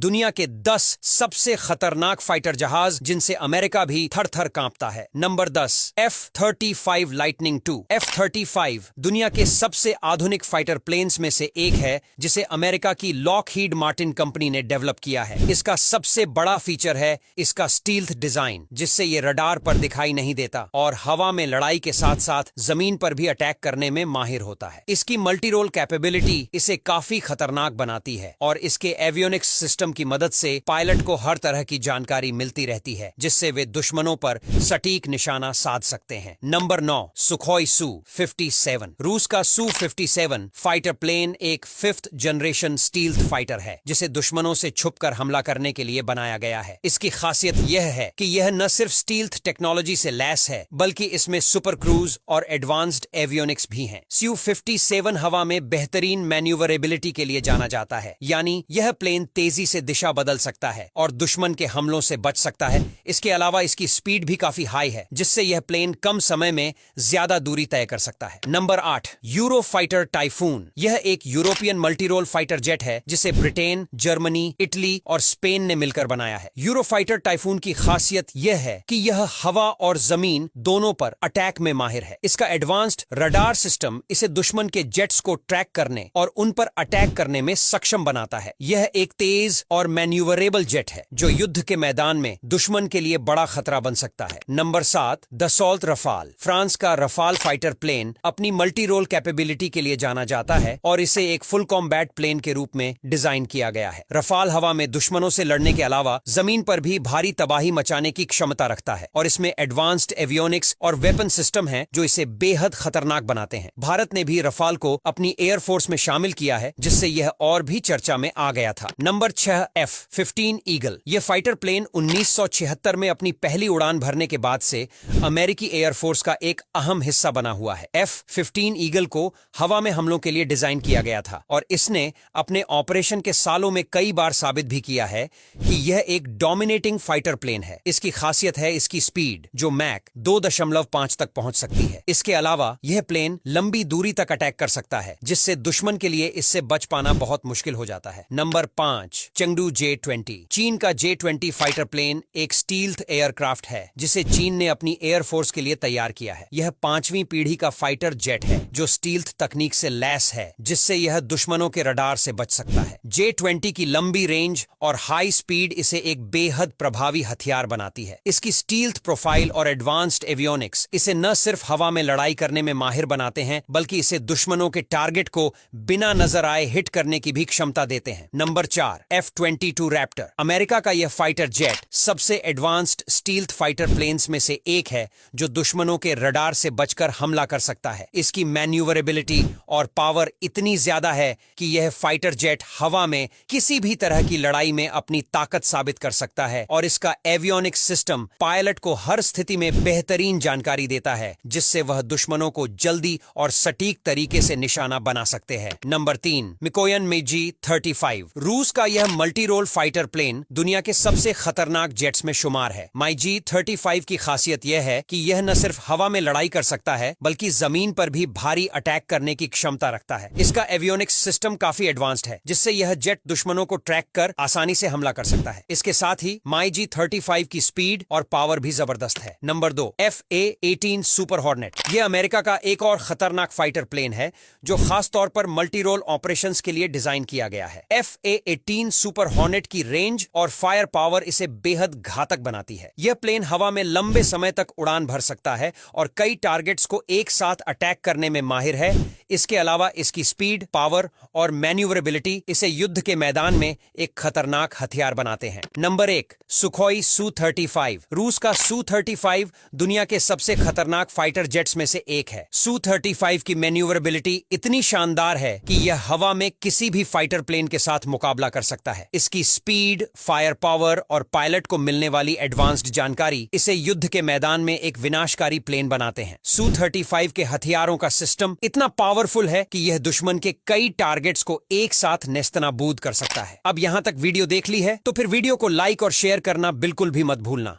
दुनिया के 10 सबसे खतरनाक फाइटर जहाज जिनसे अमेरिका भी थर थर कांपता है। Number 10, F-35 lightning II। F-35 दुनिया के सबसे आधुनिक फाइटर प्लेन्स में से एक है जिसे अमेरिका की लॉकहीड मार्टिन कंपनी ने डेवलप किया है। इसका सबसे बड़ा फीचर है इसका स्टील्थ डिजाइन, जिससे ये रडार पर दिखाई नहीं देता और हवा में लड़ाई के साथ साथ जमीन पर भी अटैक करने में माहिर होता है। इसकी मल्टी रोल कैपेबिलिटी इसे काफी खतरनाक बनाती है और इसके एवियोनिक्स सिस्टम की मदद से पायलट को हर तरह की जानकारी मिलती रहती है, जिससे वे दुश्मनों पर सटीक निशाना साध सकते हैं। Number 9, Sukhoi Su-57। रूस का Su-57 फाइटर प्लेन एक 5th जनरेशन स्टील्थ फाइटर है, जिसे दुश्मनों से छुपकर हमला करने के लिए बनाया गया है। इसकी खासियत यह है कि यह न सिर्फ स्टील्थ टेक्नोलॉजी से लैस है, बल्कि इसमें सुपर क्रूज और एडवांस्ड एवियोनिक्स भी हैं। Su-57 हवा में बेहतरीन मैन्यूवरेबिलिटी के लिए जाना जाता है, यानी यह प्लेन तेजी से दिशा बदल सकता है और दुश्मन के हमलों से बच सकता है। इसके अलावा इसकी स्पीड भी काफी हाई है, जिससे यह प्लेन कम समय में ज्यादा दूरी तय कर सकता है। Number 8, Eurofighter typhoon. यह एक यूरोपियन मल्टीरोल फाइटर जेट है जिसे ब्रिटेन, जर्मनी, इटली और स्पेन ने मिलकर बनाया है। यूरोफाइटर टाइफून की खासियत यह है कि यह हवा और जमीन दोनों पर अटैक में माहिर है। इसका एडवांस्ड रडार सिस्टम इसे दुश्मन के जेट्स को ट्रैक करने और उन पर अटैक करने में सक्षम बनाता है। यह एक तेज और मैन्यूवरेबल जेट है जो युद्ध के मैदान में दुश्मन के लिए बड़ा खतरा बन सकता है। Number 7, Dassault Rafale. फ्रांस का रफाल फाइटर प्लेन अपनी मल्टी रोल कैपेबिलिटी के लिए जाना जाता है और इसे एक फुल कॉम्बैट प्लेन के रूप में डिजाइन किया गया है। रफाल हवा में दुश्मनों से लड़ने के अलावा जमीन पर भी भारी तबाही मचाने की क्षमता रखता है और इसमें एडवांस्ड एवियोनिक्स और वेपन सिस्टम है जो इसे बेहद खतरनाक बनाते हैं। भारत ने भी रफाल को अपनी एयरफोर्स में शामिल किया है, जिससे यह और भी चर्चा में आ गया था। Number 6, F-15 eagle. यह फाइटर प्लेन 1976 में अपनी पहली उड़ान भरने के बाद से अमेरिकी एयरफोर्स का एक अहम हिस्सा बना हुआ है। F-15 ईगल को हवा में हमलों के लिए डिजाइन किया गया था और इसने अपने ऑपरेशन के सालों में कई बार साबित भी किया है कि यह एक डोमिनेटिंग फाइटर प्लेन है। इसकी खासियत है इसकी स्पीड, जो मैक 2.5 तक पहुंच सकती है। इसके अलावा यह प्लेन लंबी दूरी तक अटैक कर सकता है, जिससे दुश्मन के लिए इससे बच पाना बहुत मुश्किल हो जाता है। Number 5, Chengdu J-20। चीन का J-20 फाइटर प्लेन एक स्टील्थ एयरक्राफ्ट है जिसे चीन ने अपनी एयरफोर्स के लिए तैयार किया है। यह 5वीं पीढ़ी का फाइटर जेट है जो स्टील्थ तकनीक से लैस है, जिससे यह दुश्मनों के रडार से बच सकता है। J-20 की लंबी रेंज और हाई स्पीड इसे एक बेहद प्रभावी हथियार बनाती है। इसकी स्टील्थ प्रोफाइल और एडवांस्ड एवियोनिक्स इसे न सिर्फ हवा में लड़ाई करने में माहिर बनाते हैं, बल्कि इसे दुश्मनों के टारगेट को बिना नजर आए हिट करने की भी क्षमता देते हैं। Number 4, F-22 Raptor. अमेरिका का यह फाइटर जेट सबसे एडवांस्ड स्टील्थ फाइटर प्लेन्स में से एक है जो दुश्मनों के रडार से बचकर हमला कर सकता है। इसकी मैन्यूवरेबिलिटी और पावर इतनी ज्यादा है कि यह फाइटर जेट हवा में किसी भी तरह की लड़ाई में अपनी ताकत साबित कर सकता है और इसका एवियोनिक्स सिस्टम पायलट को हर स्थिति में बेहतरीन जानकारी देता है, जिससे वह दुश्मनों को जल्दी और सटीक तरीके से निशाना बना सकते हैं। Number 3, Mikoyan MiG-35। रूस का यह मल्टी रोल फाइटर प्लेन दुनिया के सबसे खतरनाक जेट्स में शुमार है। MiG-35 की खासियत यह है कि यह न सिर्फ हवा में लड़ाई कर सकता है, बल्कि जमीन पर भी भारी अटैक करने की क्षमता रखता है। इसका एवियोनिक्स सिस्टम काफी एडवांस्ड है, जिससे यह जेट दुश्मनों को ट्रैक कर आसानी से हमला कर सकता है। इसके साथ ही MiG-35 की स्पीड और पावर भी जबरदस्त है। Number 2, FA-18 super hornet. यह अमेरिका का एक और खतरनाक फाइटर प्लेन है जो खास तौर पर मल्टी रोल ऑपरेशंस के लिए डिजाइन किया गया है। FA-18 सुपर हॉर्नेट की रेंज और फायर पावर इसे बेहद घातक बनाती है। यह प्लेन हवा में लंबे समय तक उड़ान भर सकता है और कई टारगेट्स को एक साथ अटैक करने में माहिर है। इसके अलावा इसकी स्पीड, पावर और मैन्यूवरेबिलिटी इसे युद्ध के मैदान में एक खतरनाक हथियार बनाते हैं। Number 1, Sukhoi Su-35। रूस का Su-35 दुनिया के सबसे खतरनाक फाइटर जेट्स में से एक है। Su-35 की मैन्यूवरेबिलिटी इतनी शानदार है कि यह हवा में किसी भी फाइटर प्लेन के साथ मुकाबला कर सकता है। इसकी स्पीड, फायर पावर और पायलट को मिलने वाली एडवांस्ड जानकारी इसे युद्ध के मैदान में एक विनाशकारी प्लेन बनाते हैं। Su-35 के हथियारों का सिस्टम इतना पावरफुल है कि यह दुश्मन के कई टारगेट्स को एक साथ नेस्तनाबूद कर सकता है। अब यहां तक वीडियो देख ली है तो फिर वीडियो को लाइक और शेयर करना बिल्कुल भी मत भूलना।